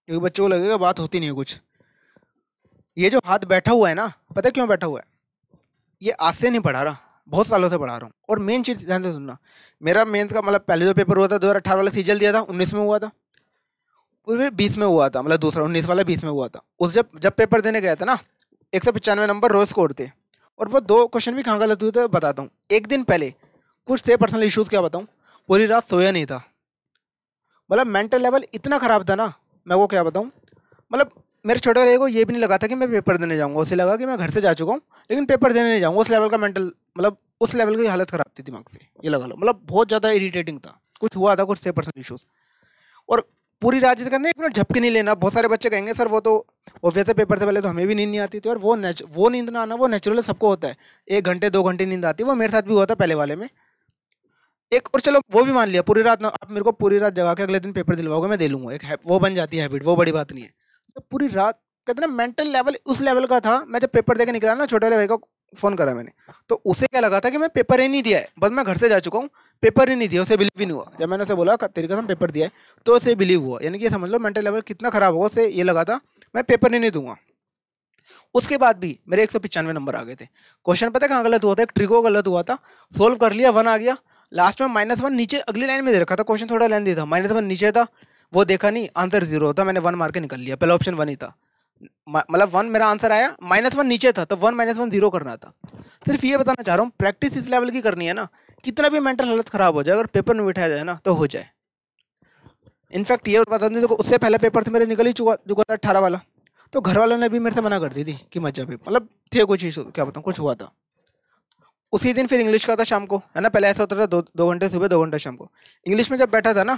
क्योंकि बच्चों को लगेगा बात होती नहीं है कुछ। ये जो हाथ बैठा हुआ है ना, पता है क्यों बैठा हुआ है? ये आज से नहीं पढ़ा रहा, बहुत सालों से पढ़ा रहा हूँ। और मेन चीज़ ध्यान से सुनना, मेरा मेंस का मतलब पहले जो पेपर हुआ था 2018 वाला सीजल दिया था, 19 में हुआ था, फिर 20 में हुआ था, मतलब दूसरा 19 वाला 20 में हुआ था। उस जब पेपर देने गया था ना, 195 नंबर रोज स्कोर थे, और वो 2 क्वेश्चन भी कहाँ गलत हुए थे बताता हूँ। एक दिन पहले कुछ थे पर्सनल इश्यूज़, क्या बताऊँ, पूरी रात सोया नहीं था, मतलब मेंटल लेवल इतना ख़राब था ना, मैं वो क्या बताऊँ। मतलब मेरे छोटे वाले को ये भी नहीं लगा था कि मैं पेपर देने जाऊँगा, उसे लगा कि मैं घर से जा चुका हूँ लेकिन पेपर देने नहीं जाऊँगा, उस लेवल का मेंटल, मतलब उस लेवल की हालत ख़राब थी दिमाग से, ये लगा लो। मतलब बहुत ज़्यादा इरीटेटिंग था, कुछ हुआ था, कुछ थे पर्सनल इशूज़। और पूरी रात जिसे कहते हैं 1 मिनट झपकी नहीं लेना। बहुत सारे बच्चे कहेंगे सर वो तो वैसे पेपर से पहले तो हमें भी नींद नहीं आती थी, और वो नींद ना आना वो नेचुरल सबको होता है, 1 घंटे 2 घंटे नींद आती है, वो मेरे साथ भी हुआ था पहले वाले में। एक और चलो वो भी मान लिया, पूरी रात ना आप मेरे को पूरी रात जगा के अगले दिन पेपर दिलवाओगे, मैं दे लूँगा, एक वो बन जाती है हैबिट, वो बड़ी बात नहीं है। तो पूरी रात कहते ना मेंटल लेवल उस लेवल का था। मैं जब पेपर दे के निकला ना, छोटे वाले भाई को फ़ोन करा मैंने, तो उसे क्या लगा था कि मैं पेपर ही नहीं दिया है, बस मैं घर से जा चुका हूँ, पेपर ही नहीं दिया, उसे बिलीव भी नहीं हुआ। जब मैंने उसे बोला तेरे कसम पेपर दिया है, तो उसे बिलीव हुआ। यानी कि समझ लो मेंटल लेवल कितना ख़राब होगा, उसे ये लगा था मैं पेपर ही नहीं दूंगा। उसके बाद भी मेरे 195 नंबर आ गए थे। क्वेश्चन पता है कहाँ गलत हुआ था? एक ट्रिको गलत हुआ था, सोल्व कर लिया, 1 आ गया, लास्ट में -1 नीचे अगली लाइन में दे रखा था, क्वेश्चन थोड़ा लेंथी था, -1 नीचे था, वो देखा नहीं, आंसर 0 होता, मैंने 1 मार के निकल लिया, पहला ऑप्शन 1 ही था, मतलब 1 मेरा आंसर आया, -1 नीचे था, तो 1 -1 0 करना था। सिर्फ ये बताना चाह रहा हूँ, प्रैक्टिस इस लेवल की करनी है ना, कितना भी मेंटल हालत खराब हो जाए, अगर पेपर में बिठाया जाए ना तो हो जाए। इनफैक्ट ये बता दूँ, देखो उससे पहले पेपर थे मेरे निकल ही चुका था 18 वाला, तो घर वालों ने भी मेरे से मना कर दी थी कि मत जा, मतलब थे कुछ इशू, क्या बताऊँ, कुछ हुआ था। उसी दिन फिर इंग्लिश का था शाम को, है ना, पहले ऐसा होता था 2 घंटे सुबह 2 घंटे शाम को। इंग्लिश में जब बैठा था ना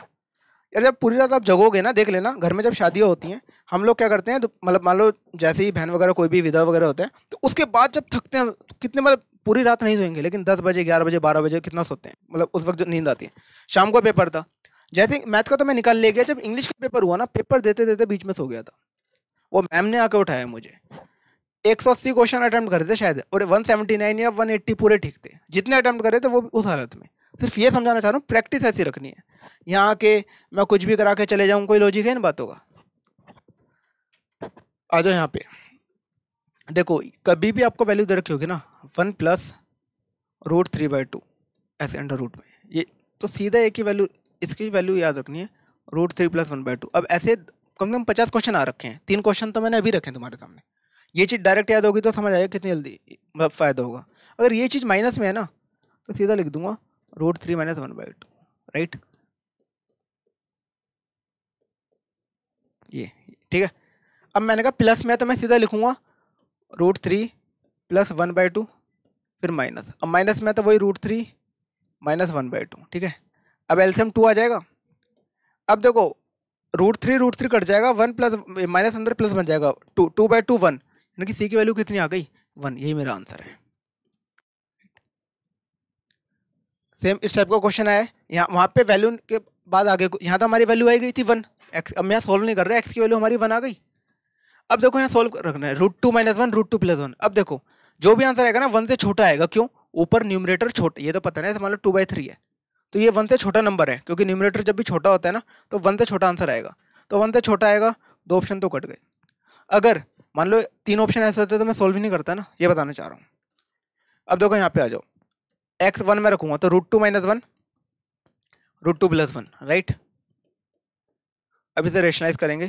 यार, जब पूरी रात आप जगोगे ना, देख लेना घर में जब शादियाँ होती हैं, हम लोग क्या करते हैं, तो मतलब मान लो जैसे ही बहन वगैरह कोई भी विदा वगैरह होता है, तो उसके बाद जब थकते हैं कितने, मतलब पूरी रात नहीं सोएंगे, लेकिन 10 बजे 11 बजे 12 बजे कितना सोते हैं, मतलब उस वक्त जो नींद आती है। शाम को पेपर था, जैसे मैथ का तो मैं निकाल ले गया, जब इंग्लिश का पेपर हुआ ना, पेपर देते देते बीच में सो गया था, वो मैम ने आके उठाया मुझे। 180 क्वेश्चन अटेम्प्ट करे थे शायद, और 179 या 180 पूरे ठीक थे, जितने अटेम्प्ट करे थे वो भी उस हालत में। सिर्फ ये समझाना चाह रहा हूँ, प्रैक्टिस ऐसी रखनी है, यहाँ के मैं कुछ भी करा के चले जाऊँ, कोई लॉजिक है इन बातों का? आ जाओ यहाँ पे, देखो कभी भी आपको वैल्यू दे रखी होगी ना, 1 + √3/2 ऐसे अंडर रूट में, ये तो सीधा एक ही वैल्यू, इसकी वैल्यू याद रखनी है, √3 + 1/2। अब ऐसे कम से कम 50 क्वेश्चन आ रखे हैं, 3 क्वेश्चन तो मैंने अभी रखे हैं तुम्हारे सामने। ये चीज़ डायरेक्ट याद होगी तो समझ आएगा कितनी जल्दी मतलब फ़ायदा होगा। अगर ये चीज़ माइनस में है ना, तो सीधा लिख दूंगा √3 - 1/2, राइट, ये ठीक है। अब मैंने कहा प्लस में, तो मैं सीधा लिखूंगा √3 + 1/2 फिर माइनस। अब माइनस में तो वही √3 - 1/2, ठीक है। अब एलसीएम 2 आ जाएगा। अब देखो √3 कट जाएगा, 1 प्लस माइनस अंदर प्लस बन जाएगा, 2/2 1, यानी कि सी की वैल्यू कितनी आ गई? 1। यही मेरा आंसर है। सेम इस टाइप का क्वेश्चन आया है, यहाँ वहाँ पे वैल्यू के बाद आगे यहाँ तो हमारी वैल्यू आई गई थी 1 एक्स। अब मैं यहाँ सोल्व नहीं कर रहा, एक्स की वैल्यू हमारी 1 आ गई। अब देखो यहाँ सोल्व रखना है, √2 - 1 √2 + 1। अब देखो जो भी आंसर आएगा ना 1 से छोटा आएगा, क्यों? ऊपर न्यूमरेटर छोटा, ये तो पता नहीं, तो मान लो 2/3 है, तो ये 1 से छोटा नंबर है, क्योंकि न्यूमरेटर जब भी छोटा होता है ना, तो 1 से छोटा आंसर आएगा, तो 1 से छोटा आएगा, 2 ऑप्शन तो कट गए। अगर मान लो 3 ऑप्शन ऐसे होते तो मैं सोल्व ही नहीं करता ना, ये बताना चाह रहा हूँ। अब देखो यहाँ पे आ जाओ, एक्स 1 में रखूंगा तो √2 - 1 √2 + 1, राइट। अब इसे रेशनलाइज करेंगे,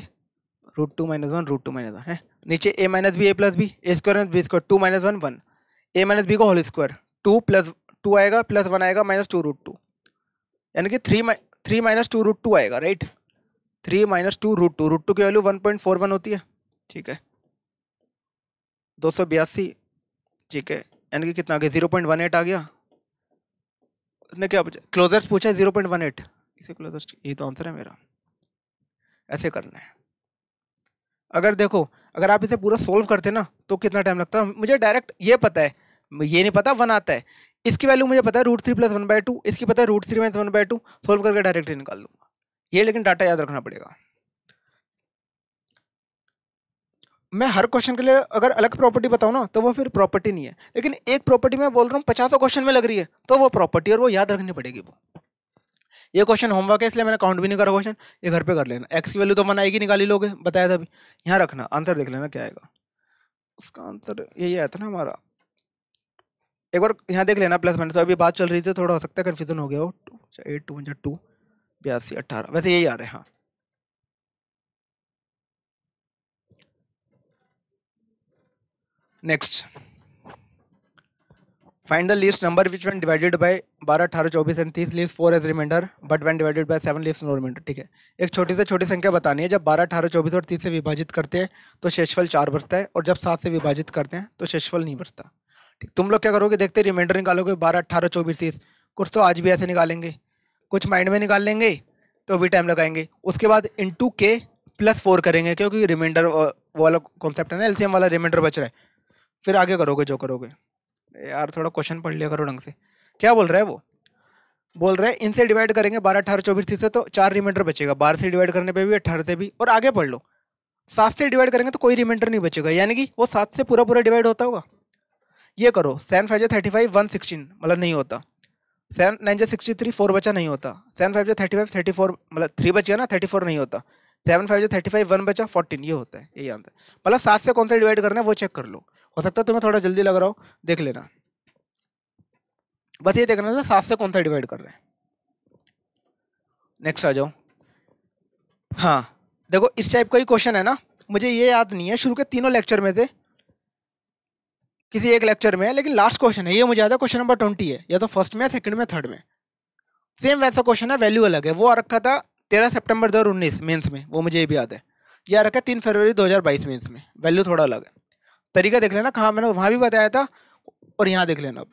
√2 - 1 √2 - 1 है। नीचे a minus B A plus B, A square minus B square, 2 - 1 1, a minus B का होल स्क्वायर, 2 + 2 आएगा प्लस 1 आएगा -2 √2, यानी कि 3 - 2 √2 आएगा, राइट। 3 - 2 √2, √2 की वैल्यू 1.41 होती है, ठीक है। 282, ठीक है, यानी कि कितना आ गया 0.18 आ गया। उसने क्या पूछा, क्लोजेस्ट पूछा है 0.18, इसे क्लोजेस्ट, ये तो आंसर है मेरा। ऐसे करना है। अगर देखो, अगर आप इसे पूरा सोल्व करते ना तो कितना टाइम लगता है, मुझे डायरेक्ट ये पता है, ये नहीं पता 1 आता है, इसकी वैल्यू मुझे पता है √3 + 1/2, इसकी पता है √3 - 1/2, सोल्व करके डायरेक्ट ही निकाल दूंगा ये, लेकिन डाटा याद रखना पड़ेगा। मैं हर क्वेश्चन के लिए अगर अलग प्रॉपर्टी बताऊं ना तो वो फिर प्रॉपर्टी नहीं है, लेकिन एक प्रॉपर्टी मैं बोल रहा हूँ 50 क्वेश्चन में लग रही है तो वो प्रॉपर्टी, और वो याद रखनी पड़ेगी। वो ये क्वेश्चन होमवर्क है इसलिए मैंने काउंट भी नहीं करा क्वेश्चन, ये घर पे कर लेना। एक्स की वैल्यू तो 1 आएगी, निकाली लोगे, बताया था अभी। यहाँ रखना, आंसर देख लेना क्या आएगा। उसका आंसर यही आया था ना हमारा, एक बार यहाँ देख लेना प्लस माइनस। तो अभी बात चल रही थी, थोड़ा हो सकता है कन्फ्यूजन हो गया हो। 8 2 2 82 18, वैसे यही आ रहे हैं। हाँ, next, find the least number which when divided by 12 18 24 and 30 leaves 4 as remainder but when divided by 7 leaves no remainder. ठीक है, एक छोटी से छोटी संख्या बतानी है। जब 12 18 24 और 30 से विभाजित करते हैं तो शेषफल 4 बचता है, और जब 7 से विभाजित करते हैं तो शेषफल नहीं बचता। ठीक, तुम लोग क्या करोगे, देखते रिमाइंडर निकालोगे 12 18 24 30, कुछ तो आज भी ऐसे निकालेंगे, कुछ माइंड में निकाल लेंगे तो भी टाइम लगाएंगे। उसके बाद इंटू के प्लस 4 करेंगे, क्योंकि रिमाइंडर वाला कॉन्सेप्ट है ना, एलसीएम वाला रिमाइंडर बच रहा है। फिर आगे करोगे जो करोगे। यार थोड़ा क्वेश्चन पढ़ लिया करो ढंग से। क्या बोल रहा है वो, बोल रहा है इनसे डिवाइड करेंगे 12 18 24 30 से तो 4 रिमाइंडर बचेगा, 12 से डिवाइड करने पे भी 18 से भी, और आगे पढ़ लो 7 से डिवाइड करेंगे तो कोई रिमाइंडर नहीं बचेगा, यानी कि वो 7 से पूरा पूरा डिवाइड होता होगा। ये करो, 7 5 35 116 मतलब नहीं होता, 7 9 63 4 बचा नहीं होता, 7 5 35 34 मतलब 3 बच गया ना, 34 नहीं होता, 7 5 35 1 बचा 14, ये होता है, यही आंसर। मतलब 7 से कौन सा डिवाइड करना है वो चेक कर लो, हो सकता है तुम्हें थोड़ा जल्दी लग रहा हो, देख लेना। बस ये देखना था 7 से कौन सा डिवाइड कर रहे हैं। नेक्स्ट आ जाओ। हाँ देखो, इस टाइप का ही क्वेश्चन है ना, मुझे ये याद नहीं है शुरू के तीनों लेक्चर में थे, किसी एक लेक्चर में है, लेकिन लास्ट क्वेश्चन है ये मुझे याद है, क्वेश्चन नंबर 20 है, या तो फर्स्ट में, सेकंड में, थर्ड में। सेम वैसा क्वेश्चन है, वैल्यू अलग है। वो आ रखा था 13 सितंबर 2019 मेंस में, वो मुझे ये भी याद है। ये आ रखा है 3 फरवरी 2022 मेंस में, वैल्यू थोड़ा अलग है। तरीका देख लेना, कहाँ मैंने वहाँ भी बताया था और यहाँ देख लेना। अब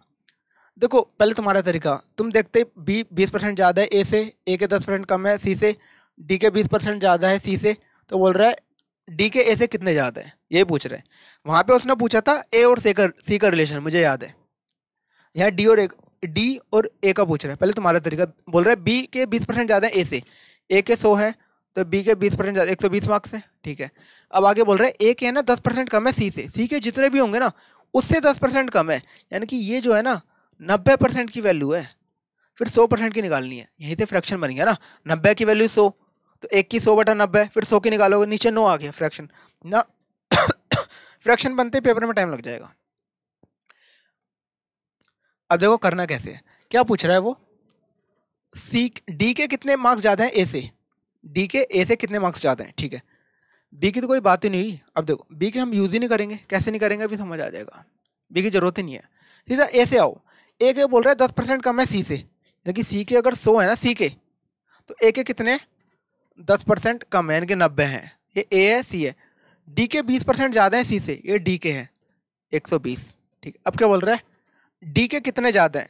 देखो, पहले तुम्हारा तरीका, तुम देखते बी 20% ज़्यादा है ए से, ए के 10% कम है सी से, डी के 20% ज़्यादा है सी से, तो बोल रहा है डी के ए से कितने ज़्यादा है, ये पूछ रहे हैं। वहाँ पे उसने पूछा था ए और सी का रिलेशन, मुझे याद है। यहाँ डी और ए का पूछ रहा है। पहले तुम्हारा तरीका, बोल रहा है बी के 20% ज़्यादा है ए से, ए के 100 है तो बी के 20% ज़्यादा 120 मार्क्स है। ठीक है, अब आगे बोल रहा है ए के है ना 10% कम है सी से, सी के जितने भी होंगे ना उससे 10% कम है, यानी कि ये जो है ना 90% की वैल्यू है, फिर 100% की निकालनी है। यहीं से फ्रैक्शन बन गया ना, 90 की वैल्यू 100, तो 1 की 100/90, फिर 100 की निकालोगे, नीचे 9 आ गया फ्रैक्शन ना। फ्रैक्शन बनते पेपर में टाइम लग जाएगा। अब देखो करना कैसे है, क्या पूछ रहा है वो, सी डी के कितने मार्क्स ज़्यादा है ए से, डी के ए से कितने मार्क्स ज़्यादा है। ठीक है, बी की तो कोई बात ही नहीं हुई। अब देखो बी के हम यूज़ ही नहीं करेंगे, कैसे नहीं करेंगे अभी समझ आ जाएगा, बी की जरूरत ही नहीं है। सीधा ए से आओ, ए के बोल रहा है 10% कम है सी से, यानी कि सी के अगर 100 है ना सी के, तो ए के कितने 10% कम है, यानी कि 90 है। ये ए है सी है। डी के 20% ज़्यादा है सी से, ये डी के है 120। ठीक, अब क्या बोल रहा है डी के कितने ज़्यादा है,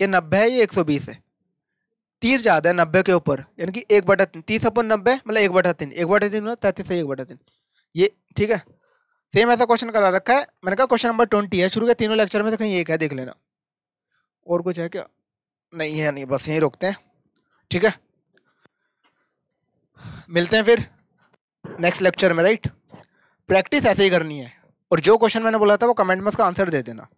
ये 90 है, ये 120 है, 30 ज़्यादा है 90 के ऊपर, यानी कि 1/3, 30/90 मतलब 1/3, 1/3 मतलब 33 से 1/3 ये। ठीक है, सेम ऐसा क्वेश्चन करा रखा है। मैंने कहा क्वेश्चन नंबर 20 है, शुरू के तीनों लेक्चर में से कहीं एक है, देख लेना। और कुछ है क्या, नहीं है, नहीं, बस यहीं रोकते हैं। ठीक है, मिलते हैं फिर नेक्स्ट लेक्चर में, राइट। प्रैक्टिस ऐसे ही करनी है, और जो क्वेश्चन मैंने बोला था वो कमेंट में उसका आंसर दे देना।